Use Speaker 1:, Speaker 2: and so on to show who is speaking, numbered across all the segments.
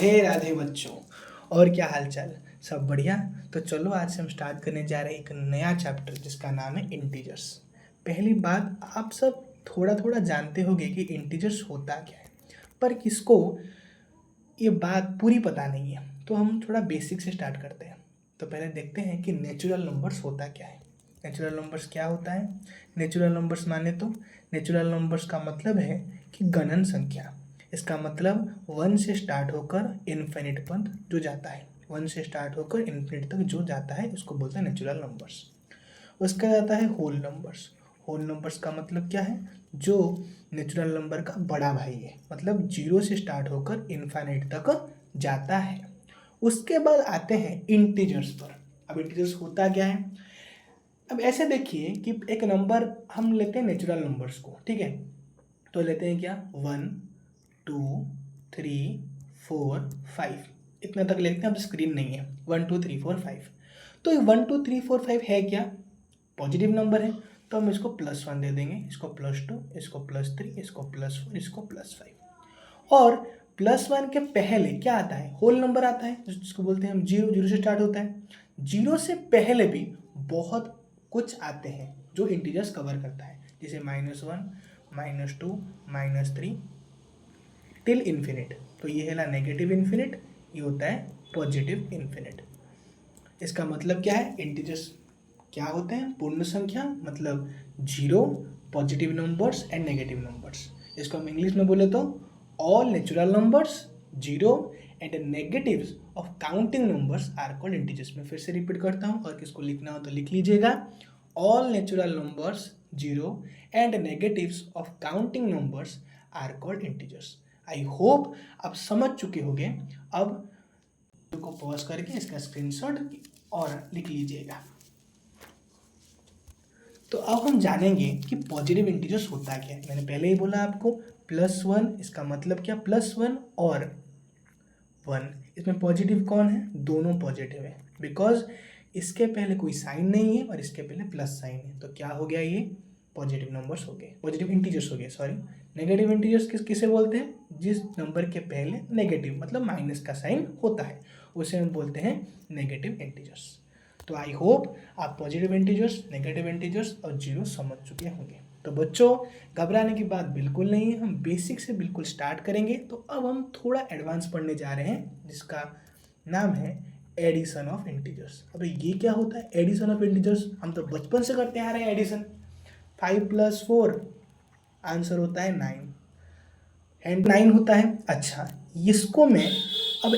Speaker 1: राधे राधे बच्चों। और क्या हालचाल, सब बढ़िया। तो चलो आज से हम स्टार्ट करने जा रहे हैं एक नया चैप्टर जिसका नाम है इंटीजर्स। पहली बात, आप सब थोड़ा थोड़ा जानते होंगे कि इंटीजर्स होता क्या है, पर किसको ये बात पूरी पता नहीं है। तो हम थोड़ा बेसिक से स्टार्ट करते हैं। तो पहले देखते हैं कि नेचुरल नंबर्स होता क्या है। नेचुरल नंबर्स क्या होता है? नेचुरल नंबर्स माने तो नेचुरल नंबर्स का मतलब है कि गणन संख्या। इसका मतलब 1 से स्टार्ट होकर इन्फिनिट तक जो जाता है, 1 से स्टार्ट होकर इन्फिनिट तक जो जाता है उसको बोलते हैं नेचुरल नंबर्स। उसका जाता है होल नंबर्स। होल नंबर्स का मतलब क्या है? जो नेचुरल नंबर का बड़ा भाई है, मतलब 0 से स्टार्ट होकर इन्फिनिट तक जाता है। उसके बाद आते हैं इंटीजर्स पर। अब इंटीजर्स होता क्या है? अब ऐसे देखिए कि एक नंबर हम लेते हैं नेचुरल नंबर्स को, ठीक है। तो लेते हैं क्या, 1 2 3 4 5, इतना तक लेते हैं। अब स्क्रीन नहीं है, 1 2 3 4 5। तो ये 1 2 3 4 5 है क्या? पॉजिटिव नंबर है। तो हम इसको +1 दे देंगे, इसको +2, इसको +3, इसको +4, इसको +5। और +1 के पहले क्या आता है? होल नंबर आता है, जिसको बोलते हैं हम 0। 0 से स्टार्ट होता है। 0 से पहले भी बहुत कुछ आते हैं जो इंटीजर्स कवर करता है, जैसे -1 -2 -3 टिल इन्फिनिट। तो ये है ना नेगेटिव इन्फिनिट, ये होता है पॉजिटिव इन्फिनिट। इसका मतलब क्या है? इंटीजर्स क्या होते हैं? पूर्ण संख्या, मतलब 0, positive numbers and negative numbers. इसको हम इंग्लिश में बोले तो all natural numbers 0 and negatives of counting numbers are called integers. में फिर से रिपीट करता हूँ, और किसको लिखना हो तो लिख लीजिएगा। All natural numbers 0 and negatives of counting numbers are called integers. I hope आप समझ चुके होंगे। अब को पॉज करके इसका स्क्रीनशॉट और लिख लीजिएगा। तो अब हम जानेंगे कि पॉजिटिव इंटीजर्स होता क्या है। मैंने पहले ही बोला आपको, +1, इसका मतलब क्या? +1 और 1, इसमें पॉजिटिव कौन है? दोनों पॉजिटिव है, बिकॉज इसके पहले कोई साइन नहीं है और इसके पहले प्लस साइन है। तो क्या हो गया? ये पॉजिटिव नंबर्स हो गए, पॉजिटिव इंटीजर्स हो गए, सॉरी। नेगेटिव इंटीजर्स किसे बोलते हैं? जिस नंबर के पहले नेगेटिव मतलब माइनस का साइन होता है, उसे हम बोलते हैं नेगेटिव इंटीजर्स। तो आई होप आप पॉजिटिव इंटीजर्स, नेगेटिव इंटीजर्स और 0 समझ चुके होंगे। तो बच्चों, घबराने की बात बिल्कुल नहीं है, हम बेसिक से बिल्कुल स्टार्ट करेंगे। तो अब हम थोड़ा एडवांस पढ़ने जा रहे हैं, जिसका नाम है एडिशन ऑफ इंटीजर्स। अब ये क्या होता है एडिशन ऑफ इंटीजर्स? हम तो बचपन से करते आ रहे हैं एडिशन। 5 + 4 आंसर होता है 9, एंड 9 होता है। अच्छा, इसको मैं अब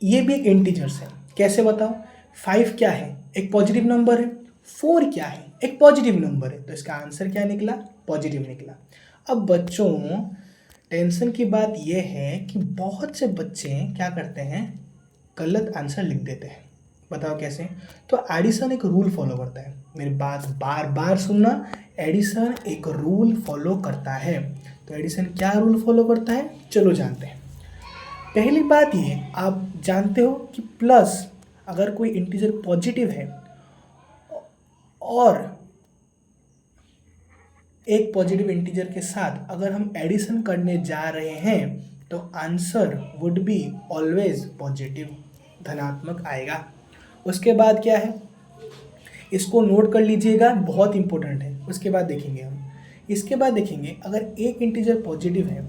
Speaker 1: ये भी एक इंटीजर्स है, कैसे बताओ? 5 क्या है? एक पॉजिटिव नंबर है। 4 क्या है? एक पॉजिटिव नंबर है। तो इसका आंसर क्या निकला? पॉजिटिव निकला। अब बच्चों, टेंशन की बात यह है कि बहुत से बच्चे क्या करते हैं, गलत आंसर लिख देते हैं। बताओ कैसे? तो एडिशन एक रूल फॉलो करता है, मेरी बात बार बार सुनना। एडिशन एक रूल फॉलो करता है। तो एडिशन क्या रूल फॉलो करता है, चलो जानते हैं। पहली बात ये, आप जानते हो कि प्लस, अगर कोई इंटीजर पॉजिटिव है और एक पॉजिटिव इंटीजर के साथ अगर हम एडिशन करने जा रहे हैं, तो answer would be always positive, धनात्मक आएगा। उसके बाद क्या है, इसको नोट कर लीजिएगा, बहुत इंपॉर्टेंट है। उसके बाद देखेंगे हम, इसके बाद देखेंगे अगर एक इंटीजर पॉजिटिव है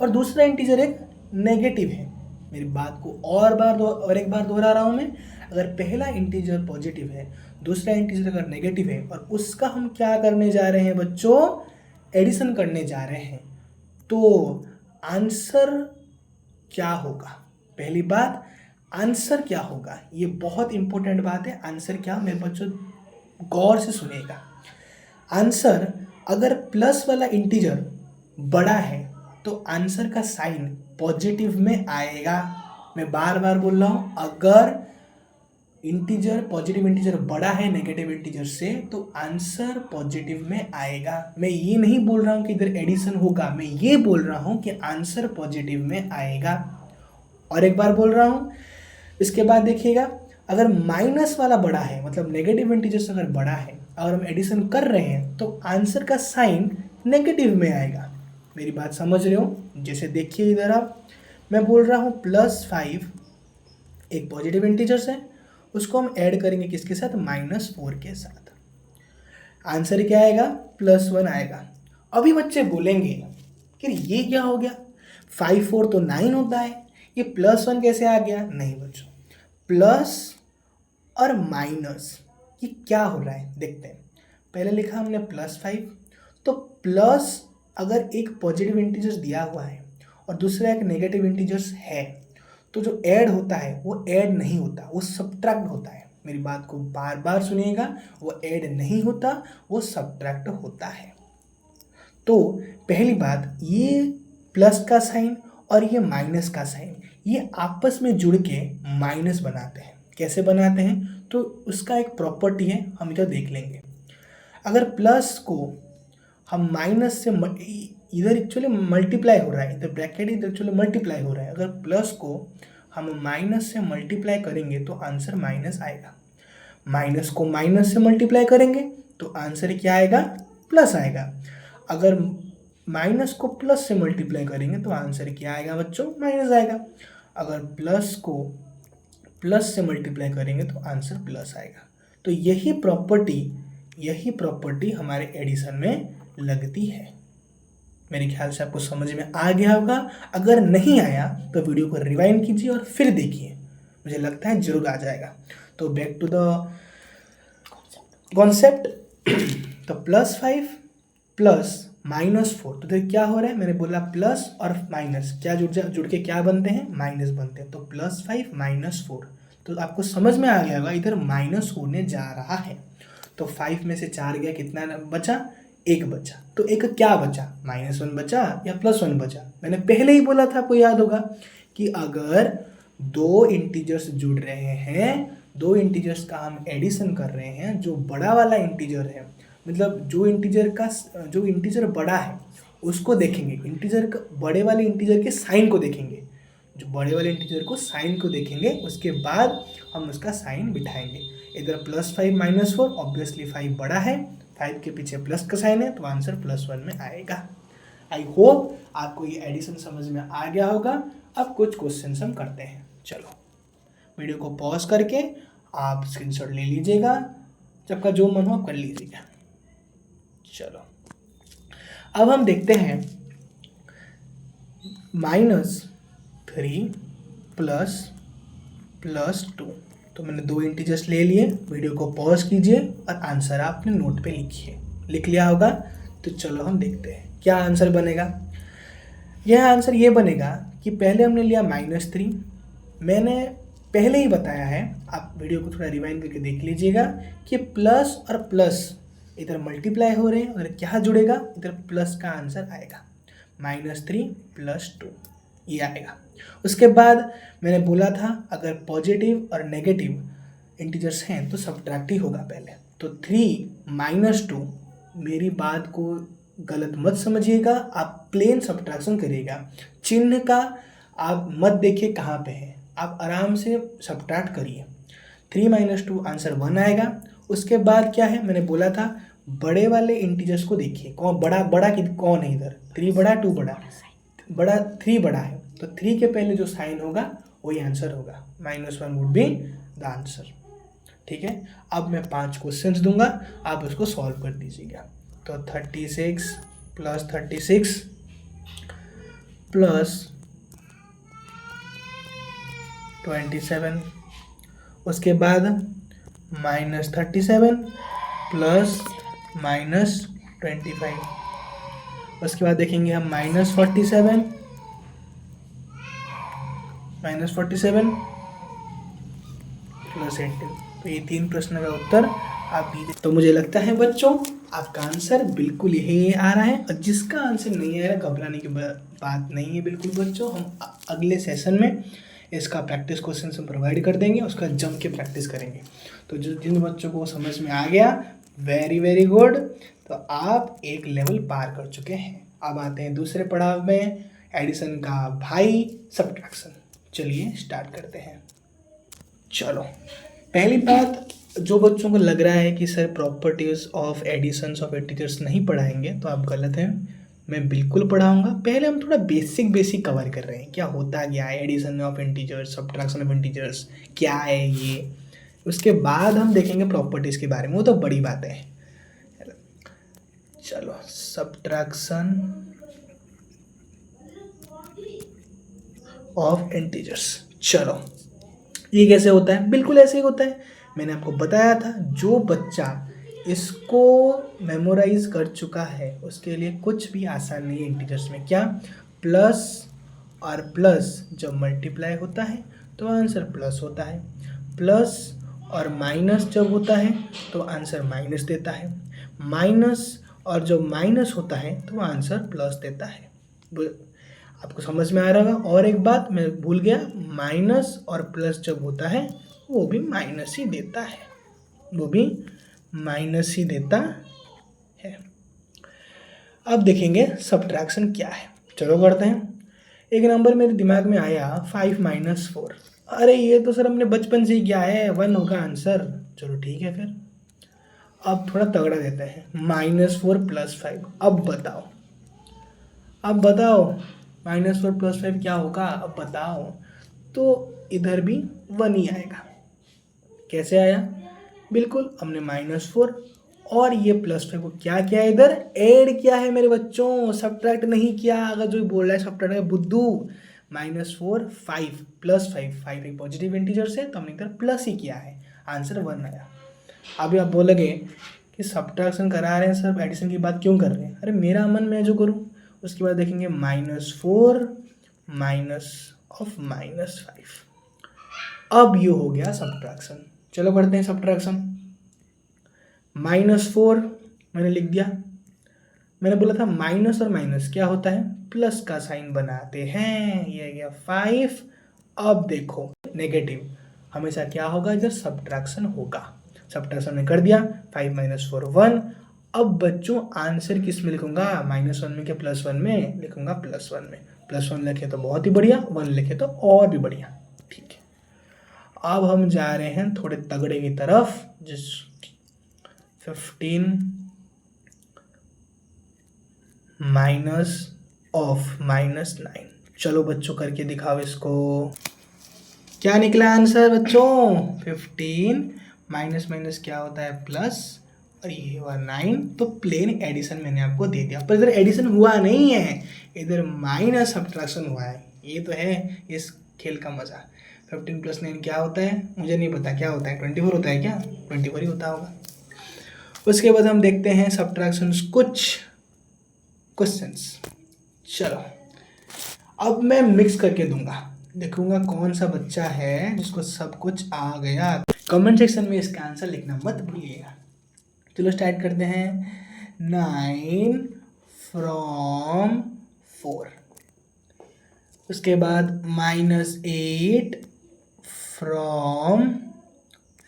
Speaker 1: और दूसरा इंटीजर एक नेगेटिव है। मेरी बात को और एक बार दोहरा रहा हूँ मैं। अगर पहला इंटीजर पॉजिटिव है, दूसरा इंटीजर अगर नेगेटिव है, और उसका हम क्या करने जा रहे हैं बच्चों? एडिशन करने जा रहे हैं, तो आंसर क्या होगा? पहली बात, आंसर क्या होगा? ये बहुत इंपॉर्टेंट बात है। आंसर क्या, मेरे बच्चों गौर से सुनिएगा। आंसर, अगर प्लस वाला इंटीजर बड़ा है तो आंसर का साइन पॉजिटिव में आएगा। मैं बार बार बोल रहा हूँ, अगर इंटीजर, पॉजिटिव इंटीजर बड़ा है नेगेटिव इंटीजर से, तो आंसर पॉजिटिव में आएगा। मैं ये नहीं बोल रहा हूँ कि इधर एडिशन होगा, मैं ये बोल रहा हूँ कि आंसर पॉजिटिव में आएगा। और एक बार बोल रहा हूँ, इसके बाद देखिएगा, अगर माइनस वाला बड़ा है, मतलब नेगेटिव इंटीजर से अगर बड़ा है, अगर हम एडिशन कर रहे हैं, तो आंसर का साइन नेगेटिव में आएगा। मेरी बात समझ रहे हो? जैसे देखिए इधर आप, मैं बोल रहा हूँ +5 एक पॉजिटिव इंटीजर्स है, उसको हम ऐड करेंगे किसके साथ, -4 के साथ। आंसर क्या आएगा, +1 आएगा। अभी बच्चे बोलेंगे कि ये क्या हो गया, 5 4 तो 9 होता है, ये +1 कैसे आ गया। नहीं बच्चों, प्लस और माइनस ये क्या हो रहा है देखते हैं। पहले लिखा हमने +5, तो प्लस अगर एक पॉजिटिव इंटीजर्स दिया हुआ है और दूसरा एक नेगेटिव इंटीजर्स है, तो जो ऐड होता है वो ऐड नहीं होता, वो सब्ट्रैक्ट होता है। मेरी बात को बार बार सुनिएगा, वो ऐड नहीं होता, वो सब्ट्रैक्ट होता है। तो पहली बात, ये प्लस का साइन और ये माइनस का साइन ये आपस में जुड़ के माइनस बनाते हैं। कैसे बनाते हैं, तो उसका एक प्रॉपर्टी है, हम इधर देख लेंगे। अगर प्लस को हम माइनस से इधर एक्चुअली मल्टीप्लाई हो रहा है, इधर ब्रैकेट इधर एक्चुअली मल्टीप्लाई हो रहा है। अगर प्लस को हम माइनस से मल्टीप्लाई करेंगे तो आंसर माइनस आएगा। माइनस को माइनस से मल्टीप्लाई करेंगे तो आंसर क्या आएगा, प्लस आएगा। अगर माइनस को प्लस से मल्टीप्लाई करेंगे तो आंसर क्या आएगा बच्चों, माइनस आएगा। अगर प्लस को प्लस से मल्टीप्लाई करेंगे तो आंसर प्लस आएगा। तो यही प्रॉपर्टी हमारे एडिशन में लगती है। मेरे ख्याल से आपको समझ में आ गया होगा। अगर नहीं आया तो वीडियो को रिवाइंड कीजिए और फिर देखिए, मुझे लगता है जरूर आ जाएगा। तो बैक टू द कॉन्सेप्ट। तो +5 प्लस -4, तो देखिए क्या हो रहा है, मैंने बोला प्लस और माइनस क्या जुड़ के क्या बनते हैं, माइनस बनते हैं। तो +5 -4, तो आपको समझ में आ गया होगा इधर माइनस होने जा रहा है। तो 5 में से 4 गया, कितना बचा, 1 बचा। तो एक क्या बचा, -1 बचा या +1 बचा। मैंने पहले ही बोला था, आपको याद होगा कि अगर दो इंटीजर्स जुड़ रहे हैं, दो इंटीजर्स का हम एडिशन कर रहे हैं, जो बड़ा वाला इंटीजर है, मतलब जो इंटीजर बड़ा है उसको देखेंगे, बड़े वाले इंटीजर के साइन को देखेंगे, जो बड़े वाले इंटीजर को साइन को देखेंगे, उसके बाद हम उसका साइन बिठाएंगे। इधर +5 -4, ऑब्वियसली 5 बड़ा है, 5 के पीछे प्लस का साइन है, तो आंसर +1 में आएगा। आई होप आपको ये एडिशन समझ में आ गया होगा। अब कुछ क्वेश्चन हम करते हैं। चलो वीडियो को पॉज करके आप स्क्रीनशॉट ले लीजिएगा, जब का जो मन हो आप कर लीजिएगा। चलो अब हम देखते हैं -3 +2। तो मैंने दो इंटीजर्स ले लिए, वीडियो को पॉज कीजिए और आंसर आप अपने नोट पे लिखिए। लिख लिया होगा, तो चलो हम देखते हैं क्या आंसर बनेगा। यह आंसर ये बनेगा कि पहले हमने लिया -3। मैंने पहले ही बताया है, आप वीडियो को थोड़ा रिवाइंड करके देख लीजिएगा कि प्लस और प्लस इधर मल्टीप्लाई हो रहे हैं, उधर क्या जुड़ेगा, इधर प्लस का आंसर आएगा। -3 +2 ये आएगा। उसके बाद मैंने बोला था अगर पॉजिटिव और नेगेटिव इंटीजर्स हैं तो सब्ट्रैक्ट ही होगा पहले। तो 3 - 2, मेरी बात को गलत मत समझिएगा, आप प्लेन सब्ट्रैक्शन करिएगा। चिन्ह का आप मत देखिए कहाँ पे है, आप आराम से सब्ट्रैक्ट करिए। 3 - 2 आंसर 1 आएगा। उसके बाद क्या है, मैंने बोला था बड़े वाले इंटीजर्स को देखिए, कौन बड़ा कौन है इधर, 3 बड़ा 2 बड़ा 3 बड़ा है, तो 3 के पहले जो साइन होगा वही आंसर होगा। -1 वुड बी द आंसर। ठीक है, अब मैं 5 क्वेश्चंस दूंगा, आप उसको सॉल्व कर दीजिएगा। तो 36 + 36 + 27, उसके बाद -37 + -25, उसके बाद देखेंगे हम -47 +18। तो ये 3 प्रश्न का उत्तर आप दीजिए। तो मुझे लगता है बच्चों आपका आंसर बिल्कुल यही आ रहा है, और जिसका आंसर नहीं आ रहा घबराने की बात नहीं है बिल्कुल बच्चों। हम अगले सेशन में इसका प्रैक्टिस क्वेश्चन हम प्रोवाइड कर देंगे, उसका जम के प्रैक्टिस करेंगे। तो जिन बच्चों को समझ में आ गया, वेरी गुड, तो आप एक लेवल पार कर चुके हैं। अब आते हैं दूसरे पड़ाव में, एडिशन का भाई, सब्ट्रैक्शन। चलिए स्टार्ट करते हैं। चलो पहली बात, जो बच्चों को लग रहा है कि sir properties of additions of integers नहीं पढ़ाएंगे, तो आप गलत हैं। मैं बिल्कुल पढ़ाऊंगा। पहले हम थोड़ा बेसिक कवर कर रहे हैं, क्या होता क्या है addition of integers, subtraction of integers क्या है ये। उसके बाद हम देखेंगे प्रॉपर्टीज़ के बारे में, वो तो बड़ी बात है। चलो सब्ट्रैक्शन ऑफ इंटीजर्स, चलो ये कैसे होता है? बिल्कुल ऐसे ही होता है, मैंने आपको बताया था। जो बच्चा इसको मेमोराइज कर चुका है उसके लिए कुछ भी आसान नहीं है इंटीजर्स में। क्या? प्लस और प्लस जब मल्टीप्लाई होता है तो आंसर प्लस होता है, प्लस और माइनस जब होता है तो आंसर माइनस देता है, माइनस और जब माइनस होता है तो आंसर प्लस देता है। आपको समझ में आ रहा होगा। और एक बात मैं भूल गया, माइनस और प्लस जब होता है वो भी माइनस ही देता है, वो भी माइनस ही देता है। अब देखेंगे सब्ट्रैक्शन क्या है, चलो करते हैं। एक नंबर मेरे दिमाग में आया 5 - 4। अरे ये तो सर हमने बचपन से ही किया है, 1 होगा आंसर। चलो ठीक है फिर, अब थोड़ा तगड़ा देते हैं, -4 + 5। अब बताओ -4 + 5 क्या होगा, अब बताओ। तो इधर भी 1 ही आएगा। कैसे आया? बिल्कुल हमने -4 और ये +5 को क्या किया, इधर ऐड किया है मेरे बच्चों, सब्ट्रैक्ट नहीं किया। अगर जो बोल रहा है सब्ट्रैक्ट है बुद्धू। -4 5 + 5 एक पॉजिटिव इंटीजर्स है तो हमने इधर प्लस ही किया है, आंसर 1 आया। अभी आप बोलोगे कि सब्ट्रैक्शन करा रहे हैं सर, एडिशन की बात क्यों कर रहे हैं? अरे मेरा मन मैं जो करूँ। उसके बाद देखेंगे -4 माइनस ऑफ -5। अब ये हो गया सब्ट्रैक्शन। चलो करते हैं सब्ट्रैक्शन। -4 मैंने लिख दिया। मैंने बोला था माइनस और माइनस क्या होता है, प्लस का साइन बनाते हैं। ये गया 5। अब देखो नेगेटिव हमेशा क्या होगा, इधर सब्ट्रैक्शन होगा। सब्ट्रैक्शन में कर दिया, 5 - 4 1। अब बच्चों आंसर किस में लिखूंगा, -1 में क्या +1 में लिखूंगा, +1 में। +1 लिखे तो बहुत ही बढ़िया, 1 लिखे तो और भी बढ़िया। ठीक है, अब हम जा रहे हैं थोड़े तगड़े की तरफ, जिस 15 माइनस ऑफ -9। चलो बच्चों करके दिखाओ इसको। क्या निकला आंसर बच्चों? 15 माइनस माइनस क्या होता है, प्लस, और ये हुआ 9। तो प्लेन एडिशन मैंने आपको दे दिया, पर इधर एडिशन हुआ नहीं है, इधर माइनस सब्ट्रैक्शन हुआ है। ये तो है इस खेल का मज़ा। 15 + 9 क्या होता है मुझे नहीं पता, क्या होता है? 24 होता है क्या? 24 ही होता होगा। उसके बाद हम देखते हैं सब्ट्रैक्शंस, कुछ क्वेश्चंस। चलो अब मैं मिक्स करके दूंगा, देखूंगा कौन सा बच्चा है जिसको सब कुछ आ गया। कमेंट सेक्शन में इसका आंसर लिखना मत भूलिएगा। चलो स्टार्ट करते हैं। 9 from 4, उसके बाद -8 from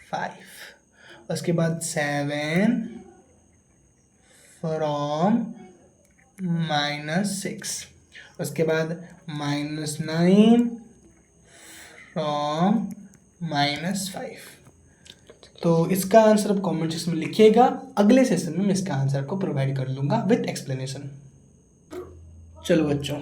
Speaker 1: 5, उसके बाद 7 from -6, उसके बाद -9 from -5। तो इसका आंसर आप कमेंट सेक्शन में लिखिएगा, अगले सेशन में मैं इसका आंसर आपको प्रोवाइड कर लूँगा विथ एक्सप्लेनेशन। चलो बच्चों,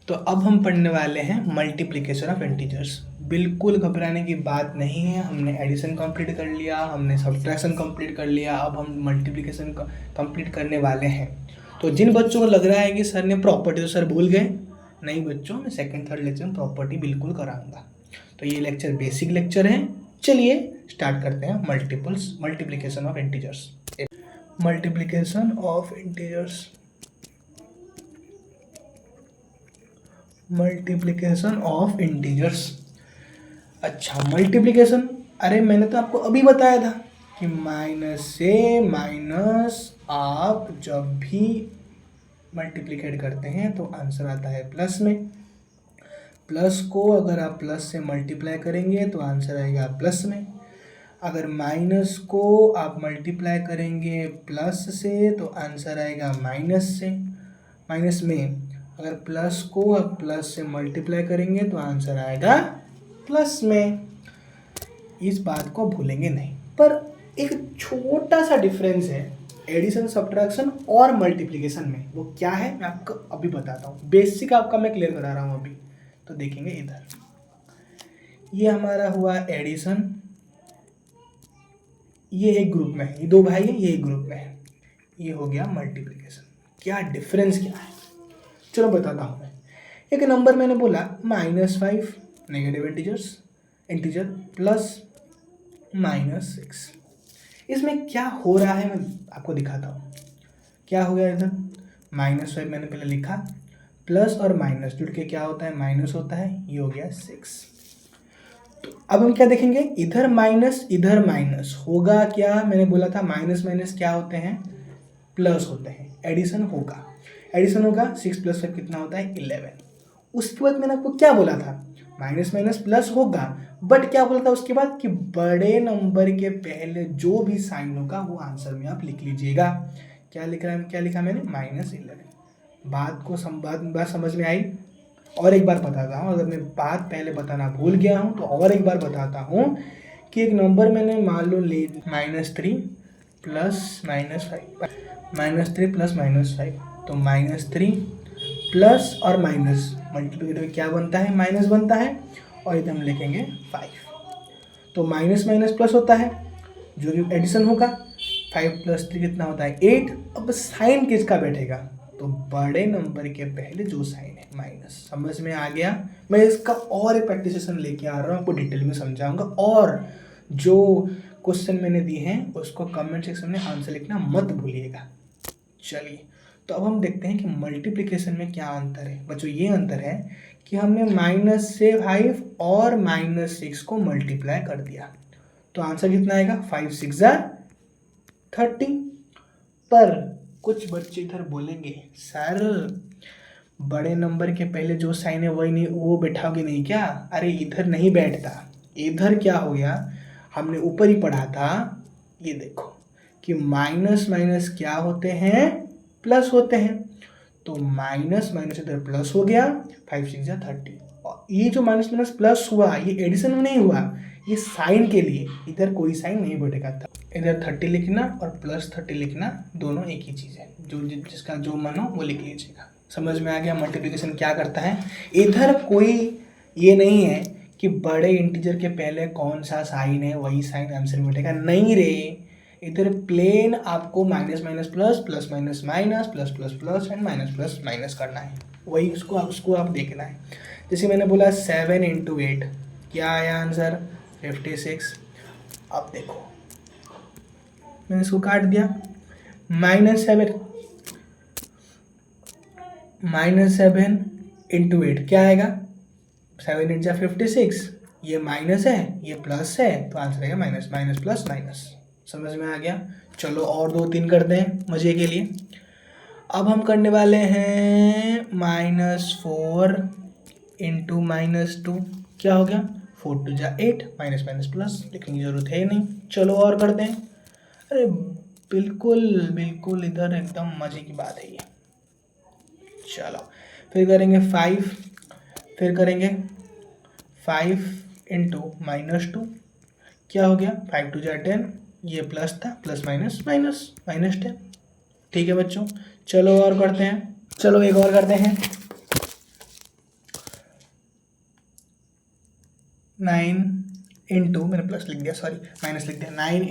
Speaker 1: तो अब हम पढ़ने वाले हैं मल्टीप्लिकेशन ऑफ इंटीजर्स। बिल्कुल घबराने की बात नहीं है, हमने एडिशन कंप्लीट कर लिया, हमने सब्ट्रैक्शन कंप्लीट कर लिया, अब हम मल्टीप्लिकेशन कंप्लीट करने वाले हैं। तो जिन बच्चों को लग रहा है कि सर ने प्रॉपर्टी तो सर भूल गए, नहीं बच्चों, मैं सेकंड थर्ड लेक्चर में प्रॉपर्टी बिल्कुल कराऊंगा। तो ये लेक्चर बेसिक लेक्चर है। चलिए स्टार्ट करते हैं multiplication of integers. Multiplication of integers, multiplication of integers. अच्छा मल्टीप्लिकेशन, अरे मैंने तो आपको अभी बताया था कि माइनस से माइनस आप जब भी मल्टीप्लिकेट करते हैं तो आंसर आता है प्लस में। प्लस को अगर आप प्लस से मल्टीप्लाई करेंगे तो आंसर आएगा प्लस में। अगर माइनस को आप मल्टीप्लाई करेंगे प्लस से तो आंसर आएगा माइनस से, माइनस में। अगर प्लस को आप प्लस से मल्टीप्लाई करेंगे तो आंसर आएगा प्लस में। इस बात को भूलेंगे नहीं, पर एक छोटा सा डिफरेंस है। एडिशन सब्ट्रैक्शन और मल्टीप्लिकेशन में वो क्या है मैं आपको अभी बताता हूँ, बेसिक आपका मैं क्लियर करा रहा हूँ अभी। तो देखेंगे इधर, ये हमारा हुआ एडिशन, ये एक ग्रुप में है, ये दो भाई है, ये एक ग्रुप में है, ये हो गया मल्टीप्लिकेशन। क्या डिफरेंस क्या है चलो बताता हूँ मैं। एक नंबर मैंने बोला -5 नेगेटिव इंटीजर प्लस -6, इसमें क्या हो रहा है मैं आपको दिखाता हूँ। क्या हो गया इधर, -5 मैंने पहले लिखा, प्लस और माइनस जुड़ के क्या होता है माइनस होता है, ये हो गया 6। तो अब हम क्या देखेंगे, इधर माइनस होगा क्या, मैंने बोला था माइनस माइनस क्या होते हैं प्लस होते हैं, एडिशन होगा 6 + 5 कितना होता है 11। उसके बाद मैंने आपको क्या बोला था, माइनस माइनस प्लस होगा, बट क्या बोला था उसके बाद कि बड़े नंबर के पहले जो भी साइन होगा वो आंसर में आप लिख लीजिएगा। क्या लिखा मैंने -11। बात समझ में आई। और एक बार बताता हूँ, अगर मैं बात पहले बताना भूल गया हूँ तो और एक बार बताता हूँ कि एक नंबर मैंने मान लो ले -3 प्लस -5, -3 प्लस -5, तो -3 प्लस और माइनस मल्टीप्लिकेटिव में क्या बनता है माइनस बनता है, और इधर हम लिखेंगे 5। तो माइनस माइनस प्लस होता है, जो भी एडिशन होगा 5 + 3 कितना होता है 8। अब साइन किसका बैठेगा, तो बड़े नंबर के पहले जो साइन है माइनस। समझ में आ गया। मैं इसका और एक प्रैक्टिस सेशन लेके आ रहा हूँ, आपको डिटेल में समझाऊंगा, और जो क्वेश्चन मैंने दिए हैं उसको कमेंट सेक्शन में आंसर लिखना मत भूलिएगा। चलिए, तो अब हम देखते हैं कि मल्टीप्लिकेशन में क्या अंतर है बच्चों। ये अंतर है कि हमने -5 और -6 को मल्टीप्लाई कर दिया, तो आंसर कितना आएगा 5 × 6 = 30। पर कुछ बच्चे इधर बोलेंगे सर बड़े नंबर के पहले जो साइन है वही नहीं, वो बैठाओगे नहीं क्या, अरे इधर नहीं बैठता। इधर क्या हो गया, हमने ऊपर ही पढ़ा था, ये देखो कि माइनस माइनस क्या होते हैं प्लस होते हैं, तो माइनस माइनस इधर प्लस हो गया 5 × 6 = 30। और ये जो माइनस माइनस प्लस हुआ ये एडिशन में नहीं हुआ, ये साइन के लिए, इधर कोई साइन नहीं बैठेगा था। इधर 30 लिखना और +30 लिखना दोनों एक ही चीज़ है, जो जिसका जो मन हो वो लिख लीजिएगा। समझ में आ गया मल्टीप्लिकेशन क्या करता है। इधर कोई ये नहीं है कि बड़े इंटीजर के पहले कौन सा साइन है वही साइन आंसर में बैठेगा, नहीं रे। इधर प्लेन आपको minus minus plus, plus minus minus, plus plus plus and minus plus minus करना है, वही उसको आप देखना है। जैसे मैंने बोला 7 × 8 क्या आया आंसर 56। अब देखो मैंने इसको काट दिया, -7 × 8 क्या आएगा 7 × 8 = 56। ये माइनस है ये प्लस है, तो आंसर आएगा माइनस माइनस प्लस माइनस। समझ में आ गया। चलो और 2-3 कर दें मज़े के लिए। अब हम करने वाले हैं -4 × -2 क्या हो गया 4 × 2 = 8, माइनस माइनस प्लस लिखने की ज़रूरत है नहीं। चलो और करते हैं। अरे बिल्कुल बिल्कुल इधर एकदम मज़े की बात है ये। चलो फिर करेंगे 5, फिर करेंगे 5 × -2 क्या हो गया 5 × 2 = 10, ये प्लस था, प्लस माइनस माइनस -10। ठीक है बच्चों, चलो और करते हैं। चलो एक और करते हैं 9 × मैंने प्लस लिख दिया, सॉरी माइनस लिख दिया, 9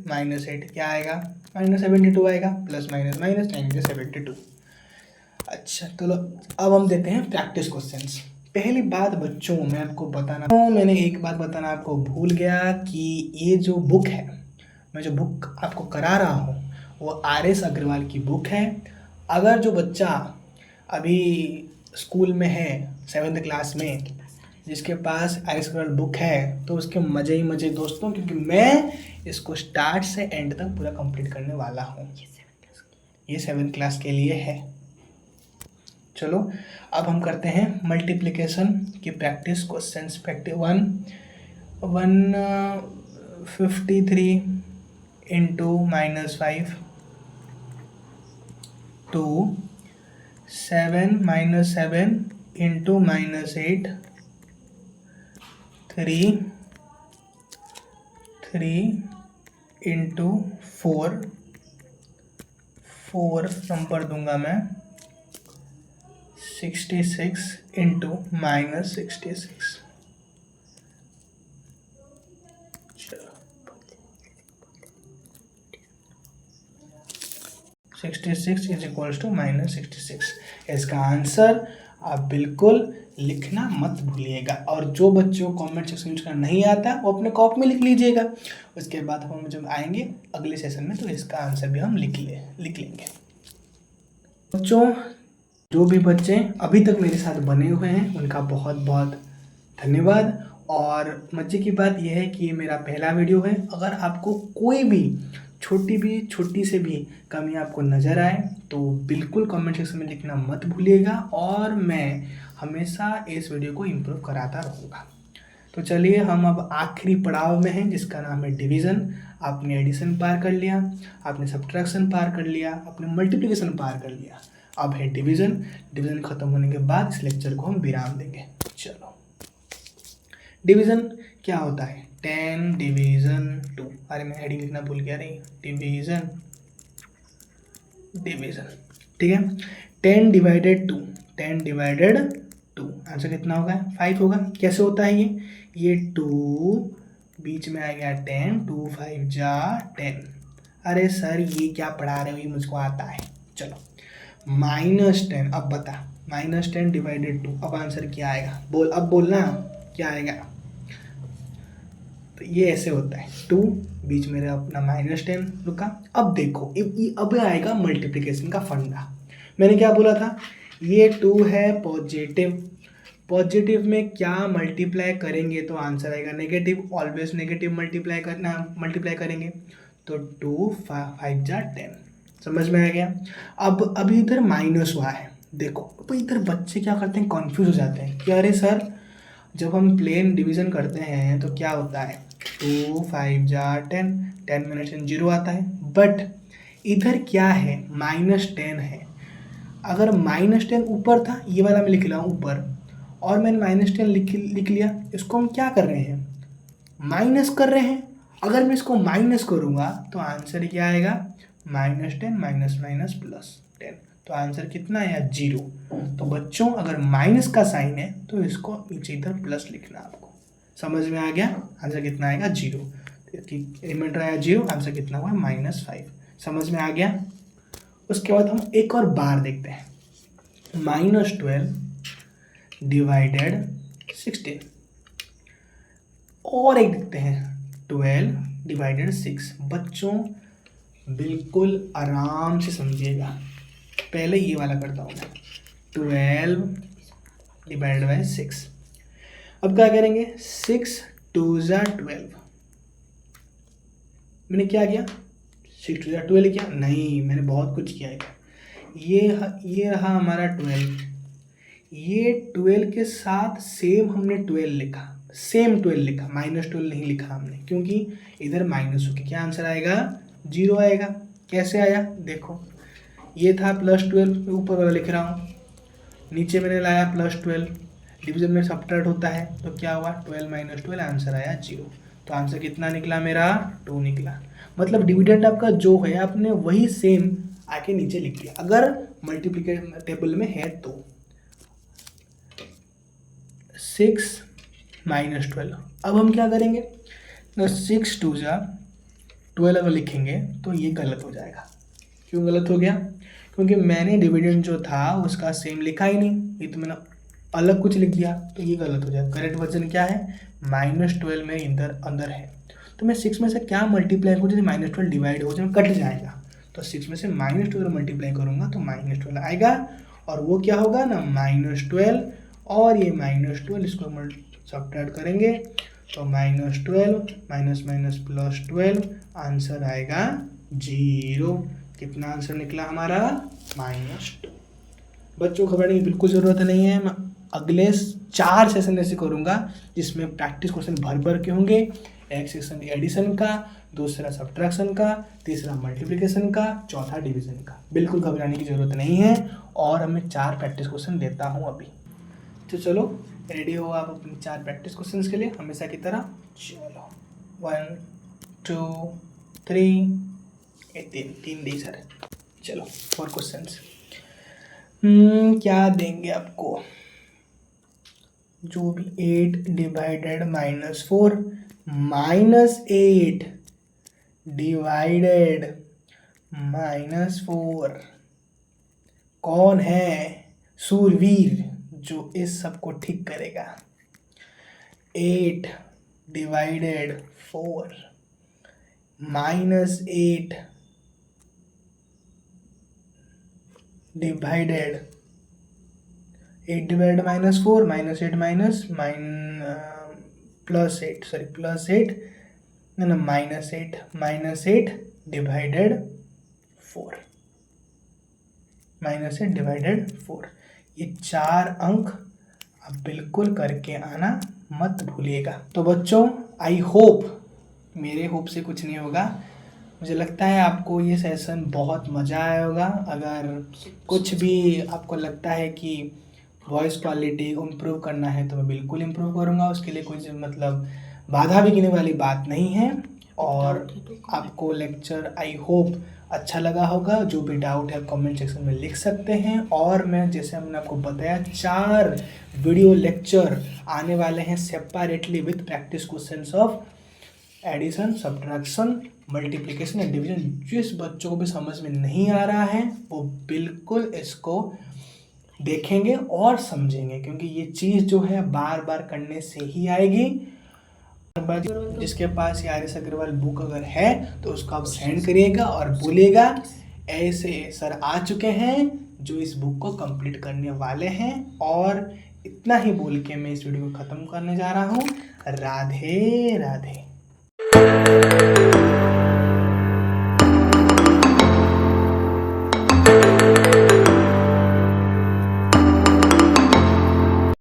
Speaker 1: × -8 क्या आएगा -72 आएगा, प्लस माइनस माइनस 9 × 72। अच्छा चलो अब हम देते हैं प्रैक्टिस क्वेश्चंस। पहली बात बच्चों मैं आपको बताना, मैंने एक बात बताना आपको भूल गया कि ये जो बुक है, मैं जो बुक आपको करा रहा हूँ वो RS अग्रवाल की बुक है। अगर जो बच्चा अभी स्कूल में है 7th क्लास में, जिसके पास RS अग्रवाल बुक है तो उसके मज़े ही मज़े दोस्तों, क्योंकि मैं इसको स्टार्ट से एंड तक पूरा कंप्लीट करने वाला हूँ। ये 7th क्लास के लिए है। चलो अब हम करते हैं मल्टीप्लिकेशन की प्रैक्टिस क्वेश्चंस। प्रैक्टिस 153 × -5 2 7 - 7 × -8 3 × 4 4 नंबर दूंगा मैं 66 इंटू -66। चलो 66 इज इक्वल्स टू -66। इसका आंसर आप बिल्कुल लिखना मत भूलिएगा। और जो बच्चों को कमेंट सेक्शन यूज करना नहीं आता वो अपने कॉपी में लिख लीजिएगा। उसके बाद हम जब आएंगे अगले सेशन में तो इसका आंसर भी हम लिख लेंगे। बच्चों, जो भी बच्चे अभी तक मेरे साथ बने हुए हैं उनका बहुत बहुत धन्यवाद। और मज़े की बात यह है कि ये मेरा पहला वीडियो है। अगर आपको कोई भी छोटी से भी कमी आपको नज़र आए तो बिल्कुल कमेंट सेक्शन में लिखना मत भूलिएगा और मैं हमेशा इस वीडियो को इम्प्रूव कराता रहूँगा। तो चलिए हम अब आखिरी पड़ाव में हैं जिसका नाम है डिवीज़न। आपने एडिशन पार कर लिया, आपने सब्ट्रैक्शन पार कर लिया, आपने मल्टीप्लिकेशन पार कर लिया, अब है डिवीज़न। डिवीज़न खत्म होने के बाद इस लेक्चर को हम विराम देंगे। चलो, डिवीज़न क्या होता है? 10 डिवीज़न 2। अरे मैं हेडिंग लिखना भूल गया। नहीं, डिवीज़न ठीक है। 10 डिवाइडेड 2, 10 डिवाइडेड 2 आंसर कितना होगा? 5 होगा। कैसे होता है ये 2 बीच में आ गया 10, 2 5 जा 10। अरे सर ये क्या पढ़ा रहे हो, ये मुझको आता है। चलो -10। अब बता, -10 डिवाइडेड 2, अब आंसर क्या आएगा? बोल, अब बोलना क्या आएगा। तो ये ऐसे होता है, 2 बीच में अपना -10 रुका। अब देखो अब आएगा मल्टीप्लिकेशन का फंडा। मैंने क्या बोला था? ये 2 है पॉजिटिव में क्या मल्टीप्लाई करेंगे तो आंसर आएगा नेगेटिव। ऑलवेज नेगेटिव मल्टीप्लाई करेंगे तो 2 5 जा 10। समझ में आ गया? अब अभी इधर माइनस हुआ है। देखो अब इधर बच्चे क्या करते हैं, कॉन्फ्यूज हो जाते हैं कि अरे सर जब हम प्लेन डिवीज़न करते हैं तो क्या होता है, 2 5 जा 10, 10 में 0 आता है। बट इधर क्या है, -10 है। अगर -10 ऊपर था, ये वाला मैं लिख रहा हूँ ऊपर, और मैंने -10 लिख लिया, इसको हम क्या कर रहे हैं, माइनस कर रहे हैं। अगर मैं इसको माइनस करूँगा तो आंसर क्या आएगा, -10 माइनस माइनस प्लस 10। तो आंसर कितना आया, 0। तो बच्चों अगर माइनस का साइन है तो इसको नीचे इधर प्लस लिखना आपको। समझ में आ गया? आंसर कितना आएगा, 0। रिमाइंडर आया 0, आंसर कितना हुआ, -5। समझ में आ गया? उसके बाद हम एक और बार देखते हैं, -12 डिवाइडेड 16। और एक देखते हैं, 12 डिवाइडेड 6। बच्चों बिल्कुल आराम से समझिएगा। पहले ये वाला करता हूँ मैं, 12 डिवाइडेड बाई 6। अब क्या करेंगे, 6 2 जा 12। मैंने क्या किया, 6 2 जा 12 किया? नहीं, मैंने बहुत कुछ किया है। ये रहा हमारा 12। ये 12 के साथ सेम हमने 12 लिखा, -12 नहीं लिखा हमने, क्योंकि इधर माइनस हो के क्या आंसर आएगा, 0 आएगा। कैसे आया देखो, ये था +12, ऊपर वाला लिख रहा हूँ, नीचे मैंने लाया +12। डिवीजन में सब्ट्रैक्ट होता है तो क्या हुआ, 12 - 12, आंसर आया 0। तो आंसर कितना निकला मेरा, 2 निकला। मतलब डिविडेंड आपका जो है आपने वही सेम आके नीचे लिख दिया, अगर मल्टीप्लिकेशन टेबल में है तो। 6 - 12। अब हम क्या करेंगे, 6 2 जा 12 अगर लिखेंगे तो ये गलत हो जाएगा। क्यों गलत हो गया, क्योंकि मैंने डिविडेंड जो था उसका सेम लिखा ही नहीं, ये तो मैंने अलग कुछ लिख दिया, तो ये गलत हो जाएगा। करेक्ट वर्जन क्या है, -12 में इधर अंदर है। तो मैं 6 में से क्या मल्टीप्लाई करूँ, जैसे -12 डिवाइड हो जाए कट जाएगा, तो 6 में से -12 मल्टीप्लाई करूँगा तो -12 आएगा। और वो क्या होगा ना, -12, और ये -12 इसको सब्ट्रैक्ट करेंगे तो -12 माइनस माइनस +12, आंसर आएगा 0। कितना आंसर निकला हमारा, -2। बच्चों घबराने की बिल्कुल ज़रूरत नहीं है। मैं अगले 4 सेशन ऐसे करूँगा जिसमें प्रैक्टिस क्वेश्चन भर भर के होंगे। एक सेक्शन एडिशन का, दूसरा सब्ट्रैक्शन का, तीसरा मल्टीप्लिकेशन का, चौथा डिवीजन का। बिल्कुल घबराने की ज़रूरत नहीं है, और मैं 4 प्रैक्टिस क्वेश्चन देता हूँ अभी। तो चलो रेडी हो आप अपने 4 प्रैक्टिस क्वेश्चन के लिए हमेशा की तरह। चलो 1 2 3, 3 दी सर। चलो फॉर क्वेश्चंस क्या देंगे आपको, जो भी 8 डिवाइडेड -4 -8 डिवाइडेड -4, कौन है सूरवीर जो इस सब को ठीक करेगा। 8 divided 4 -8 divided 8 divided -4 -8 minus +8 sorry +8 ना -8 डिवाइडेड 4 -8 डिवाइडेड 4, ये 4 अंक आप बिल्कुल करके आना मत भूलिएगा। तो बच्चों आई होप, मेरे होप से कुछ नहीं होगा, मुझे लगता है आपको ये सेशन बहुत मज़ा आया होगा। अगर कुछ भी आपको लगता है कि वॉइस क्वालिटी को इम्प्रूव करना है तो मैं बिल्कुल इम्प्रूव करूँगा, उसके लिए कोई मतलब बाधा बिगड़ने वाली बात नहीं है। और आपको लेक्चर आई होप अच्छा लगा होगा। जो भी डाउट है कमेंट सेक्शन में लिख सकते हैं। और मैं जैसे हमने आपको बताया 4 वीडियो लेक्चर आने वाले हैं separately with practice questions of addition, subtraction, multiplication and division. जिस बच्चों को भी समझ में नहीं आ रहा है वो बिल्कुल इसको देखेंगे और समझेंगे, क्योंकि ये चीज़ जो है बार बार करने से ही आएगी। जिसके पास आर.एस. अग्रवाल बुक अगर है तो उसको आप सेंड करिएगा और बोलिएगा ऐसे सर आ चुके हैं जो इस बुक को कंप्लीट करने वाले हैं। और इतना ही बोल के मैं इस वीडियो को ख़त्म करने जा रहा हूँ। राधे राधे।